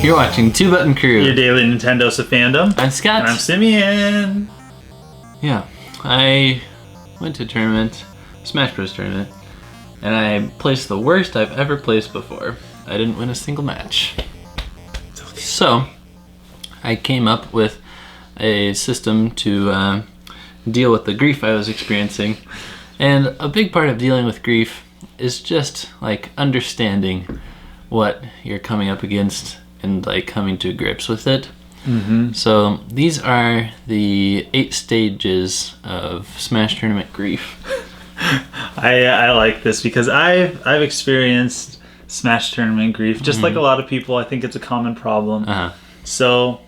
You're watching Two Button Crew. Your daily Nintendo's of fandom. I'm Scott. And I'm Simeon. Yeah, I went to a tournament, Smash Bros. Tournament, and I placed the worst I've ever placed before. I didn't win a single match. Okay. So, I came up with a system to deal with the grief I was experiencing. And a big part of dealing with grief is just like understanding what you're coming up against and like coming to grips with it. Mm-hmm. So these are the 8 stages of Smash Tournament grief. I like this because I've experienced Smash Tournament grief just like a lot of people. I think it's a common problem. So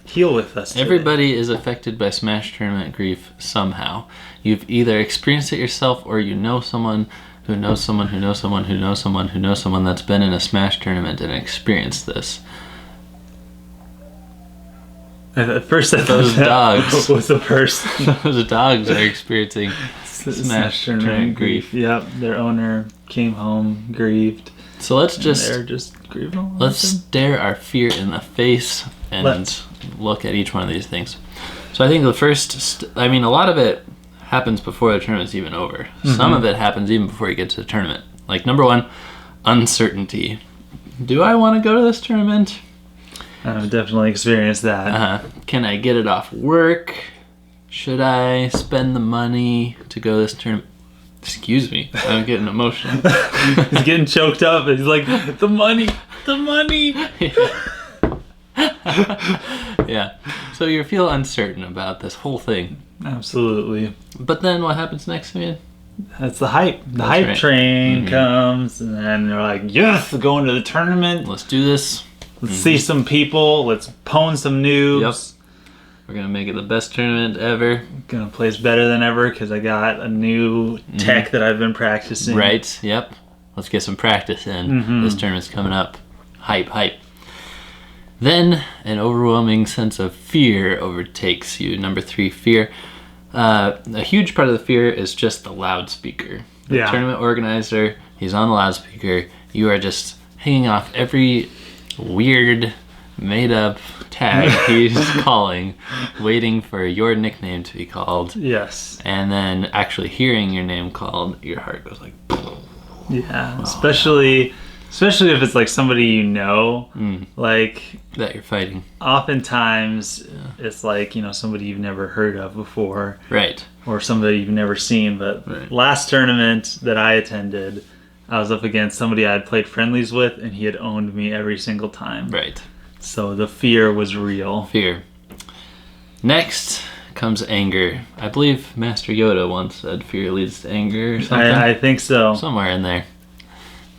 heal with us today. Everybody is affected by Smash Tournament grief somehow. You've either experienced it yourself or you know someone who knows someone who knows someone who knows someone who knows someone that's been in a Smash Tournament and experienced this. At first I thought Those dogs was a person. Those dogs are experiencing Smash Tournament grief. Yep, their owner came home grieved. So let's they're just grieving. let's stare our fear in the face and look at each one of these things. So I think the first, a lot of it happens before the tournament's even over. Mm-hmm. Some of it happens even before you get to the tournament. Like number 1, uncertainty. Do I want to go to this tournament? I've definitely experienced that. Can I get it off work? Should I spend the money to go to this tournament? Excuse me, I'm getting emotional. He's getting choked up. He's like, the money. Yeah. So you feel uncertain about this whole thing. Absolutely. But then what happens next, man? That's the hype. The hype train comes, and then they're like, yes, going to the tournament. Let's do this. Let's see some people. Let's pwn some noobs. Yep. We're going to make it the best tournament ever. Gonna place better than ever because I got a new tech that I've been practicing. Right, yep. Let's get some practice in. This tournament's coming up. Hype. Then an overwhelming sense of fear overtakes you. Number 3, fear. A huge part of the fear is just the loudspeaker. The tournament organizer, he's on the loudspeaker. You are just hanging off every weird, made-up tag he's calling, waiting for your nickname to be called. Yes. And then actually hearing your name called, your heart goes like... Yeah, especially if it's like somebody you know, like... That you're fighting. Oftentimes, it's like, somebody you've never heard of before. Right. Or somebody you've never seen. But last tournament that I attended, I was up against somebody I had played friendlies with, and he had owned me every single time. Right. So the fear was real. Fear. Next comes anger. I believe Master Yoda once said fear leads to anger or something. I think so. Somewhere in there.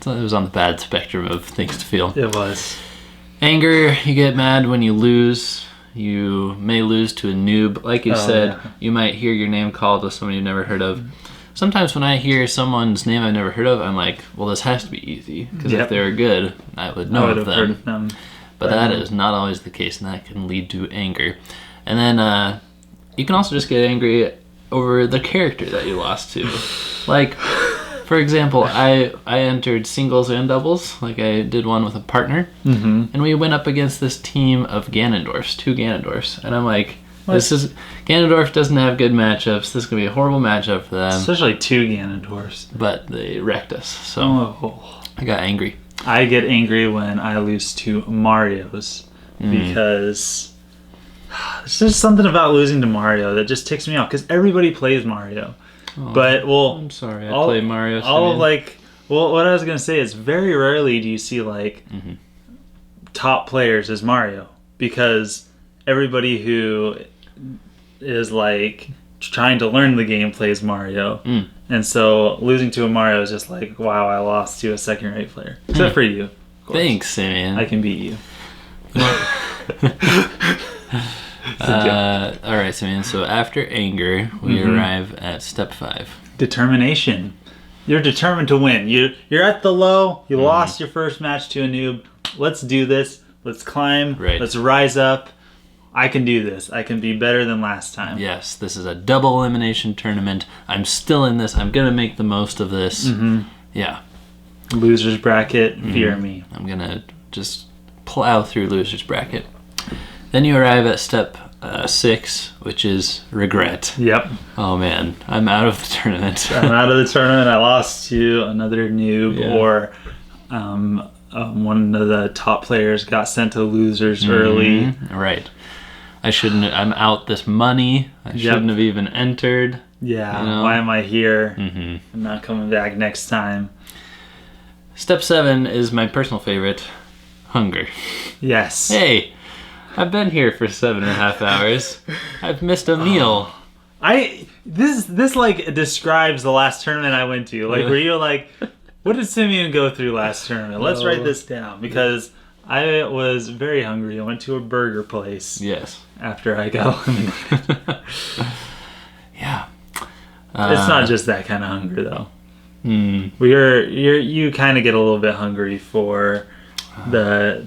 So it was on the bad spectrum of things to feel. It was. Anger, you get mad when you lose. You may lose to a noob. Like you said, you might hear your name called with someone you've never heard of. Sometimes when I hear someone's name I've never heard of, I'm like, well, this has to be easy. Because if they were good, I would know of them. Heard of them. But that is not always the case, and that can lead to anger. And then you can also just get angry over the character that you lost to. Like, for example, I entered singles and doubles. Like, I did one with a partner. And we went up against this team of Ganondorfs, 2 Ganondorfs. And I'm like... Ganondorf doesn't have good matchups. This is going to be a horrible matchup for them. Especially 2 Ganondorfs. But they wrecked us, so I got angry. I get angry when I lose to Mario's because there's just something about losing to Mario that just ticks me off because everybody plays Mario. But, I'm sorry, I play Mario. What I was going to say is very rarely do you see, top players as Mario because everybody who is trying to learn the game plays Mario, and so losing to a Mario is just like, wow, I lost to a second-rate player. Except for you. Thanks, man. I can beat you. Alright, Simeon, so after anger, we arrive at step 5. Determination. You're determined to win. You're at the low. You lost your first match to a noob. Let's do this. Let's climb. Let's rise up. I can do this. I can be better than last time. Yes, this is a double elimination tournament. I'm still in this. I'm going to make the most of this. Yeah. Losers bracket, fear me. I'm going to just plow through loser's bracket. Then you arrive at step 6, which is regret. Yep. Oh man, I'm out of the tournament. I'm out of the tournament. I lost to another noob, or one of the top players got sent to losers early. Right. I shouldn't. I'm out this money. I shouldn't have even entered. Yeah. You know? Why am I here? I'm not coming back next time. Step 7 is my personal favorite, hunger. Yes. Hey, I've been here for 7.5 hours. I've missed a meal. This like describes the last tournament I went to. Like, where you're like, what did Simeon go through last tournament? Let's write this down, because I was very hungry. I went to a burger place. Yes. After I got eliminated. Yeah. It's not just that kind of hunger, though. You kind of get a little bit hungry for the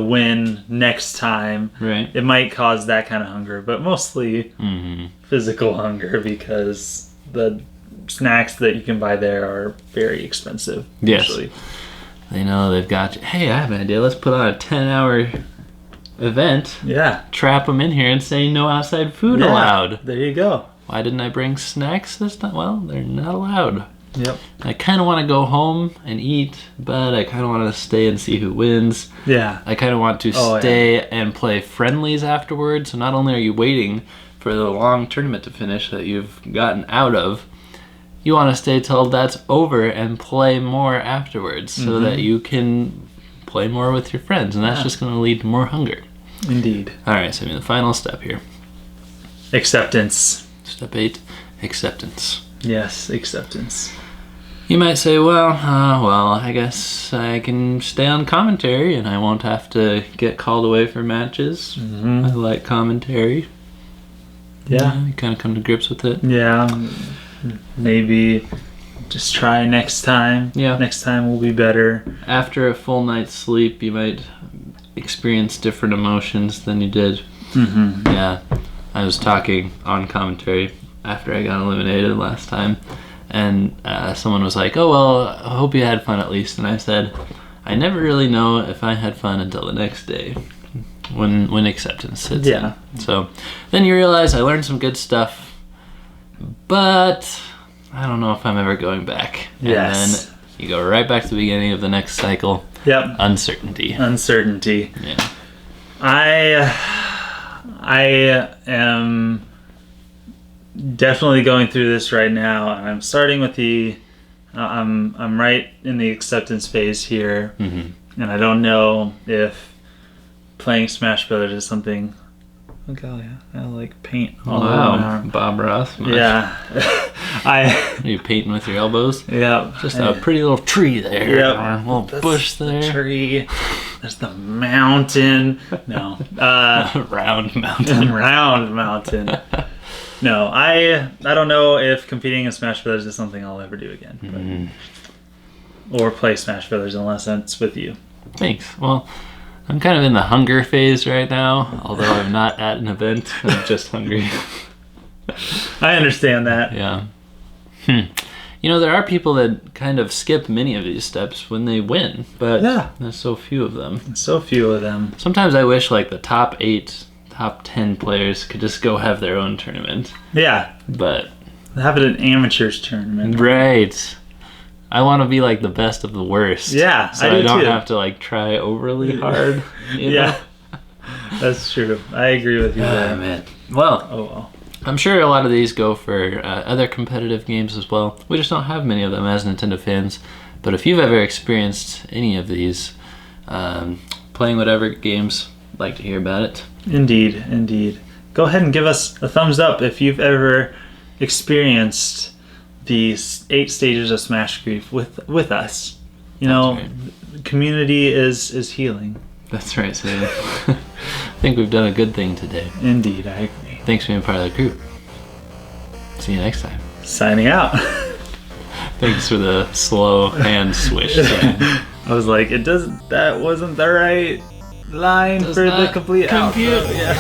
win next time. Right. It might cause that kind of hunger, but mostly physical hunger, because the snacks that you can buy there are very expensive. Yes. Usually. They know they've got you. Hey, I have an idea. Let's put on a 10-hour event. Yeah. Trap them in here and say no outside food allowed. There you go. Why didn't I bring snacks this time? Well, they're not allowed. Yep. I kind of want to go home and eat, but I kind of want to stay and see who wins. Yeah. I kind of want to stay and play friendlies afterwards. So not only are you waiting for the long tournament to finish that you've gotten out of, you want to stay till that's over and play more afterwards so that you can play more with your friends. And that's just going to lead to more hunger. Indeed. All right, so the final step here. Acceptance. Step 8, acceptance. Yes, acceptance. You might say, well, I guess I can stay on commentary and I won't have to get called away for matches. I like commentary. Yeah. You kind of come to grips with it. Yeah. Maybe just try next time. Yeah. Next time will be better. After a full night's sleep, you might experience different emotions than you did. Yeah. I was talking on commentary after I got eliminated last time, and someone was like, oh, well, I hope you had fun at least. And I said, I never really know if I had fun until the next day when acceptance sits in. So then you realize I learned some good stuff, but I don't know if I'm ever going back. Yes. And then you go right back to the beginning of the next cycle. Yep. Uncertainty. Yeah. I am definitely going through this right now, and I'm starting with I'm right in the acceptance phase here, and I don't know if playing Smash Brothers is something. Oh god, yeah, I like paint. Wow, Bob Ross. Yeah. Are you painting with your elbows? Yeah. Just a pretty little tree there. Yep. A little bush there. The tree. There's the mountain. No. Round mountain. Round mountain. No, I don't know if competing in Smash Brothers is something I'll ever do again. Or play Smash Brothers unless it's with you. Thanks. Well, I'm kind of in the hunger phase right now, although I'm not at an event. I'm just hungry. I understand that. Yeah. You know, there are people that kind of skip many of these steps when they win, but there's so few of them. So few of them. Sometimes I wish like the top 8, top 10 players could just go have their own tournament. Yeah. But have it an amateurs tournament. Right. I want to be like the best of the worst. Yeah, so I don't have to like try overly hard. You know? That's true. I agree with you there. Man. Well, I'm sure a lot of these go for other competitive games as well. We just don't have many of them as Nintendo fans. But if you've ever experienced any of these, playing whatever games, I'd like to hear about it. Indeed. Go ahead and give us a thumbs up if you've ever experienced these 8 stages of Smash Grief with us. You know, the community is healing. That's right, Sam. I think we've done a good thing today. Indeed, I agree. Thanks for being part of the group. See you next time. Signing out. Thanks for the slow hand swish. I was like, that wasn't the right line for the complete outro. Yeah.